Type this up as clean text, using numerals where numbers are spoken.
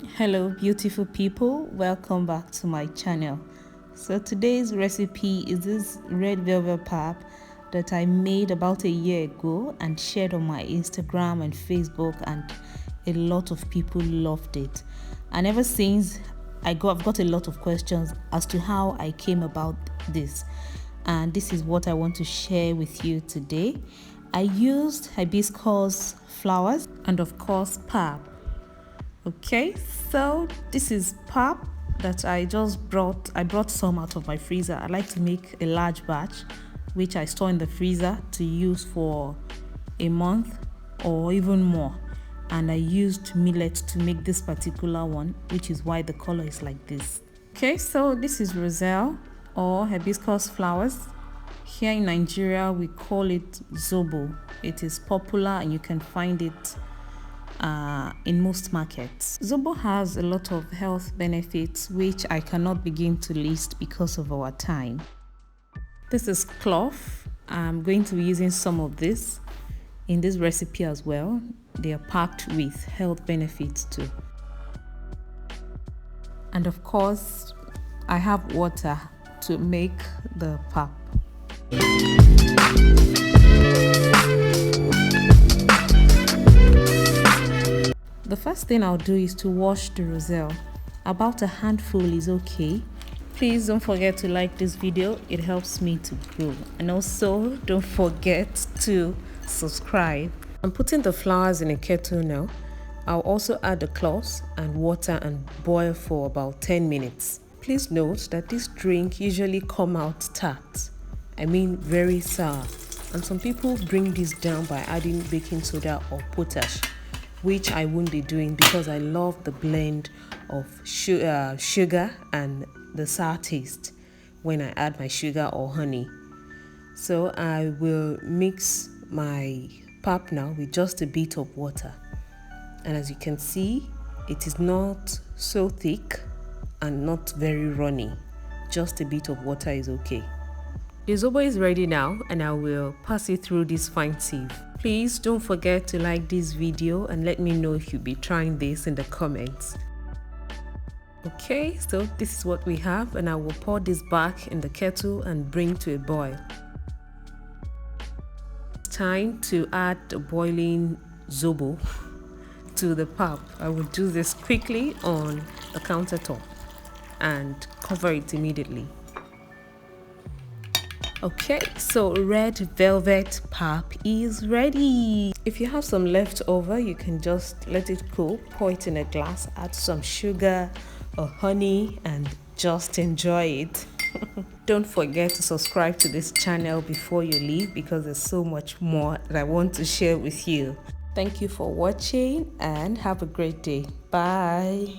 Hello beautiful people, welcome back to my channel. So today's recipe is this red velvet pap that I made about a year ago and shared on my Instagram and Facebook, and a lot of people loved it. And ever since I've got a lot of questions as to how I came about this, and this is what I want to share with you today. I used hibiscus flowers and of course pap. Okay, so this is pap that I brought some out of my freezer. I like to make a large batch which I store in the freezer to use for a month or even more, and I used millet to make this particular one, which is why the color is like this. Okay, so this is roselle or hibiscus flowers. Here in Nigeria we call it zobo. It is popular and you can find it in most markets. Zobo has a lot of health benefits which I cannot begin to list because of our time. This is clove. I'm going to be using some of this in this recipe as well. They are packed with health benefits too. And of course, I have water to make the pap. The first thing I'll do is to wash the roselle. About a handful is okay. Please don't forget to like this video, it helps me to grow. And also don't forget to subscribe. I'm putting the flowers in a kettle now. I'll also add the cloves and water and boil for about 10 minutes. Please note that this drink usually come out tart. I mean very sour. And some people bring this down by adding baking soda or potash, which I won't be doing because I love the blend of sugar and the sour taste when I add my sugar or honey. So I will mix my pap now with just a bit of water. And as you can see, it is not so thick and not very runny. Just a bit of water is okay. The zobo is ready now and I will pass it through this fine sieve. Please don't forget to like this video and let me know if you'll be trying this in the comments. Okay, so this is what we have, and I will pour this back in the kettle and bring to a boil. It's time to add the boiling zobo to the pap. I will do this quickly on the countertop and cover it immediately. Okay, so red velvet pap is ready. If you have some left over, you can just let it cool, pour it in a glass, add some sugar or honey and just enjoy it. Don't forget to subscribe to this channel before you leave because there's so much more that I want to share with you. Thank you for watching and have a great day. Bye.